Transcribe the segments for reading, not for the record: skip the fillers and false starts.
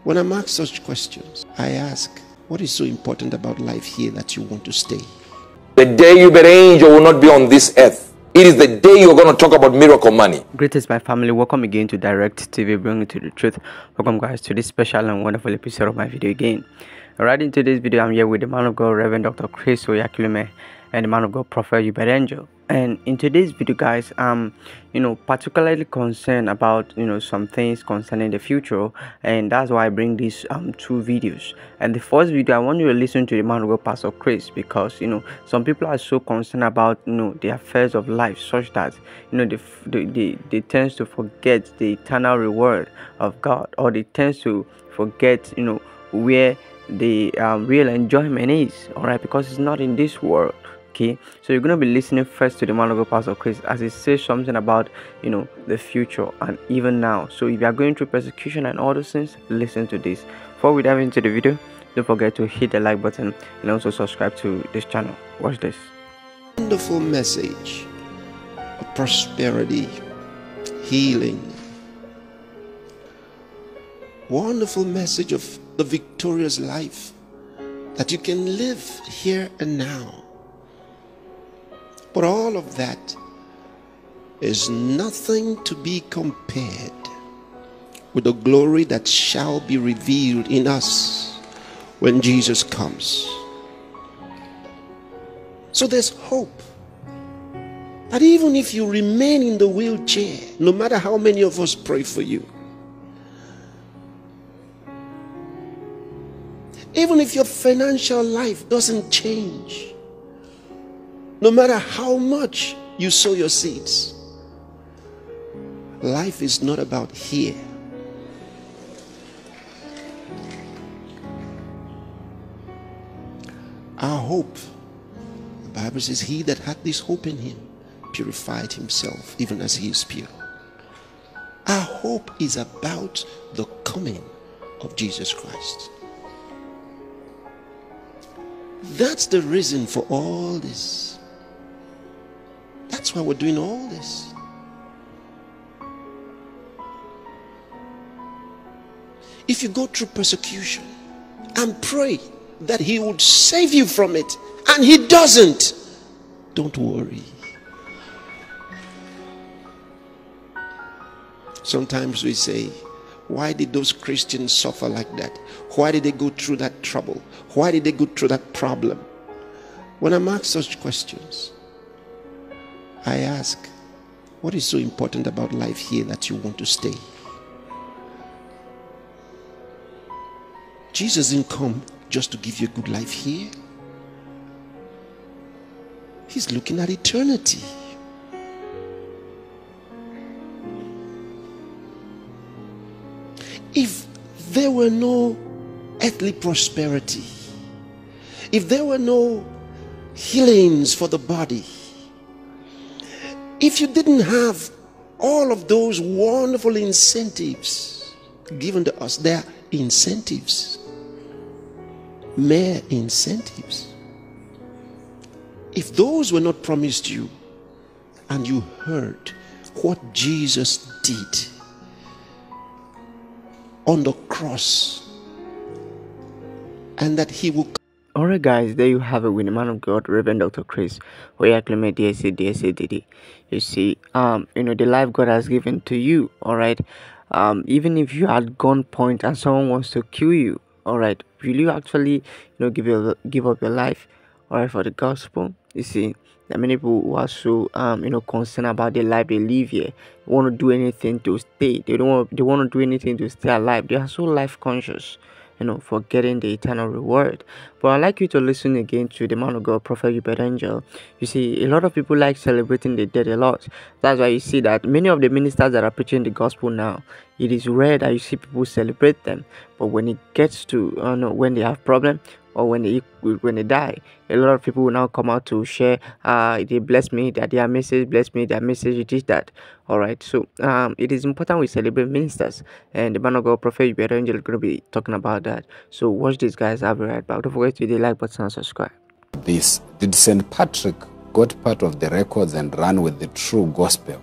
When I'm asked such questions, I ask, what is so important about life here that you want to stay? The day you bet angel will not be on this earth. It is the day you're going to talk about miracle money. Greetings, my family. Welcome again to Direct TV, bringing you to the truth. Welcome, guys, to this special and wonderful episode of my video again. Right into this video, I'm here with the man of God, Reverend Dr. Chris Oyakhilome, and the man of God, Prophet Yubert Angel. And in today's video, guys, I'm particularly concerned about some things concerning the future, and that's why I bring these two videos. And the first video, I want you to listen to the man of God, Pastor Chris, because some people are so concerned about the affairs of life, such that they tend to forget the eternal reward of God, or they tend to forget where the real enjoyment is, all right, because it's not in this world. Okay, so you're going to be listening first to the man of God, Pastor Chris, as he says something about the future and even now. So if you are going through persecution and all those things, listen to this. Before we dive into the video, don't forget to hit the like button and also subscribe to this channel. Watch this. Wonderful message of prosperity, healing. Wonderful message of the victorious life that you can live here and now. But all of that is nothing to be compared with the glory that shall be revealed in us when Jesus comes. So there's hope that even if you remain in the wheelchair, no matter how many of us pray for you, even if your financial life doesn't change, no matter how much you sow your seeds, life is not about here. Our hope, the Bible says, he that had this hope in him purified himself, even as he is pure. Our hope is about the coming of Jesus Christ. That's the reason for all this. That's why we're doing all this. If you go through persecution and pray that he would save you from it, and he doesn't, don't worry. Sometimes we say, why did those Christians suffer like that? Why did they go through that trouble? Why did they go through that problem? When I'm asked such questions, I ask, what is so important about life here that you want to stay? Jesus didn't come just to give you a good life here. He's looking at eternity. If there were no earthly prosperity, if there were no healings for the body, if you didn't have all of those wonderful incentives given to us, they are incentives, mere incentives. If those were not promised you, and you heard what Jesus did on the cross, and that he will. Alright, guys, there you have it with the man of God, Reverend Dr. Chris Oyakhilome, DSA. You see, the life God has given to you, alright, even if you had gunpoint and someone wants to kill you, alright, will you actually, give up your life, alright, for the gospel? You see, there are many people who are so, concerned about the life they live here. They want to do anything to stay. They want to do anything to stay alive. They are so life conscious, forgetting the eternal reward. But I'd like you to listen again to the man of God, Prophet Yubert Angel. You see, a lot of people like celebrating the dead a lot. That's why you see that many of the ministers that are preaching the gospel now, it is rare that you see people celebrate them. But when it gets to, when they have problem, or when they die, a lot of people will now come out to share, they bless me, that their message bless me, their message, it is that. All right, so it is important we celebrate ministers, and the man of God, Prophet Yubert Angel, is going to be talking about that. So watch this, guys. I'll be right back. Don't forget to hit the like button and subscribe. This did St. Patrick got part of the records and ran with the true gospel,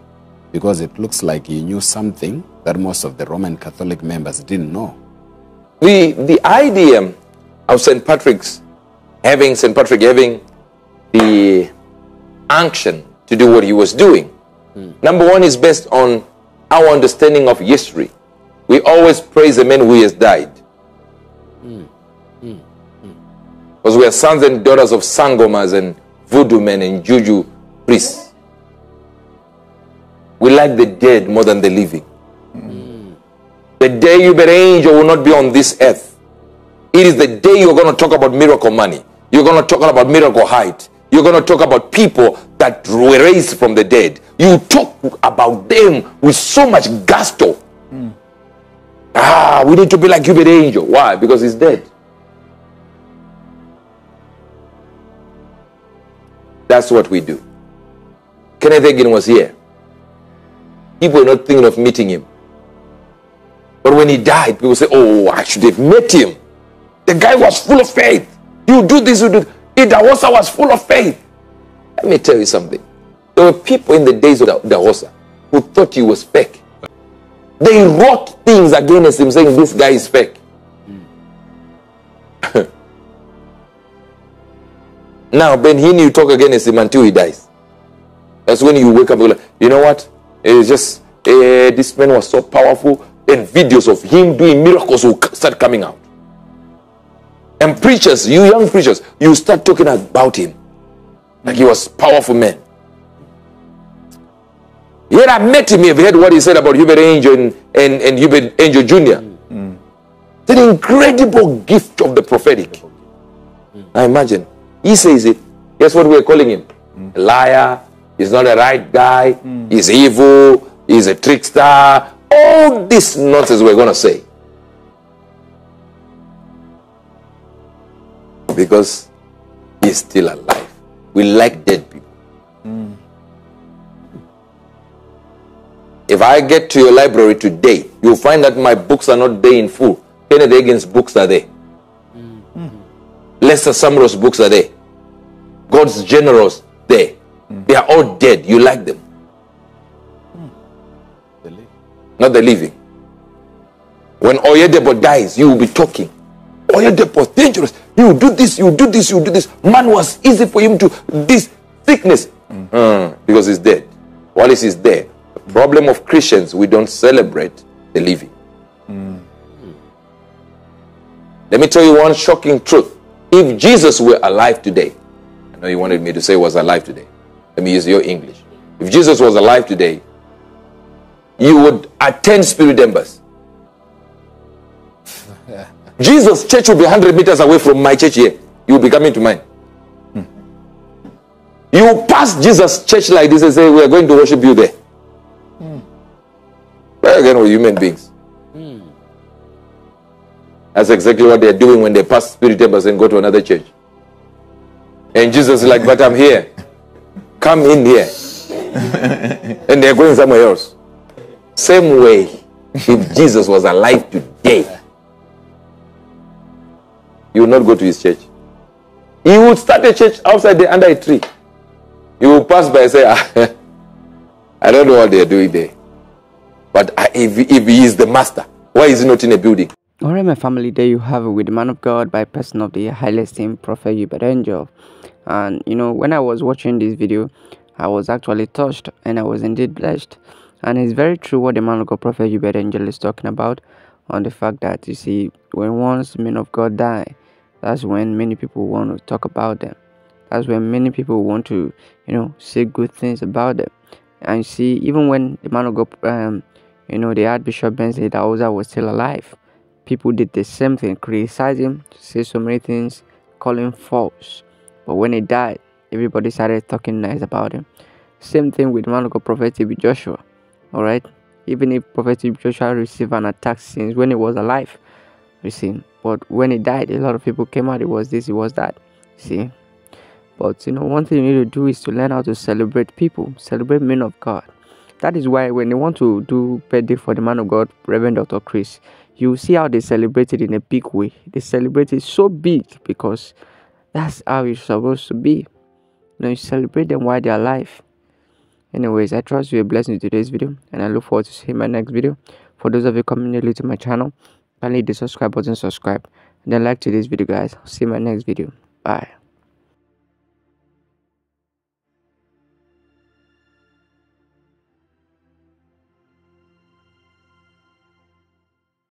because it looks like he knew something that most of the Roman Catholic members didn't know. The idea of St. Patrick having the unction to do what he was doing, number one, is based on our understanding of history. We always praise the man who has died. Because we are sons and daughters of sangomas and voodoo men and juju priests. We like the dead more than the living. The day you be an angel will not be on this earth. It is the day you're going to talk about miracle money. You're going to talk about miracle height. You're going to talk about people that were raised from the dead. You talk about them with so much gusto. We need to be like you be the angel. Why? Because he's dead. That's what we do. Kenneth Hagin was here. People were not thinking of meeting him. But when he died, people say, oh, I should have met him. The guy was full of faith. You do this, you do that. Idahosa was full of faith. Let me tell you something. There were people in the days of Idahosa who thought he was fake. They wrote things against him saying this guy is fake. Now, Ben Hinn, you talk against him until he dies. That's when you wake up and go, you know what? It's just, this man was so powerful, and videos of him doing miracles will start coming out. And preachers, you young preachers, you start talking about him like he was a powerful man. Yet I met him, you've heard what he said about Hubert Angel and Hubert Angel Jr. It's an incredible gift of the prophetic. Now imagine, he says it. Guess what we're calling him? A liar. He's not a right guy. He's evil. He's a trickster. All this nonsense we're going to say. Because he's still alive. We like dead people. If I get to your library today, you'll find that my books are not there in full. Kenneth Hagin's books are there. Lester Sumrall's books are there. God's generals there. They are all dead. You like them. Not the living. When Oyedepo dies, you will be talking. Oyedepo, dangerous. You do this, you do this, you do this. Man was easy for him to this sickness. Because he's dead. Wallace is there. The problem of Christians, we don't celebrate the living. Let me tell you one shocking truth. If Jesus were alive today, I know you wanted me to say was alive today. Let me use your English. If Jesus was alive today, you would attend Spirit Embers. Jesus' church will be 100 meters away from my church here. You will be coming to mine. You will pass Jesus' church like this and say, we are going to worship you there. Where again with human beings? That's exactly what they're doing when they pass Spirit Embers and go to another church. And Jesus is like, but I'm here. Come in here. And they're going somewhere else. Same way, if Jesus was alive today, you will not go to his church. He would start a church outside there under a tree. You will pass by and say, I don't know what they're doing there. But if he is the master, why is he not in a building? Alright, my family, there you have it with the man of God by person of the highly esteemed Prophet Hubert Angel. And you know, when I was watching this video, I was actually touched and I was indeed blessed. And it's very true what the man of God Prophet Hubert Angel is talking about, on the fact that, you see, when once men of God die, that's when many people want to talk about them. That's when many people want to, you know, say good things about them. And you see, even when the man of God, you know, the Archbishop Benson Idahosa was still alive, people did the same thing, criticize him, say so many things, call him false. But when he died, everybody started talking nice about him. Same thing with the man of God Prophet TB Joshua. Alright, even if Prophet TB Joshua received an attack since when he was alive, you see, but when he died, a lot of people came out, it was this, it was that, see. But you know, one thing you need to do is to learn how to celebrate people, celebrate men of God. That is why when they want to do birthday for the man of God, Reverend Dr. Chris, you see how they celebrate it in a big way. They celebrate it so big because that's how it's supposed to be. You know, you celebrate them while they're alive. Anyways, I trust you a blessing in today's video, and I look forward to seeing my next video. For those of you coming newly to my channel, kindly hit the subscribe button, subscribe, and then like today's video, guys. See you in my next video. Bye.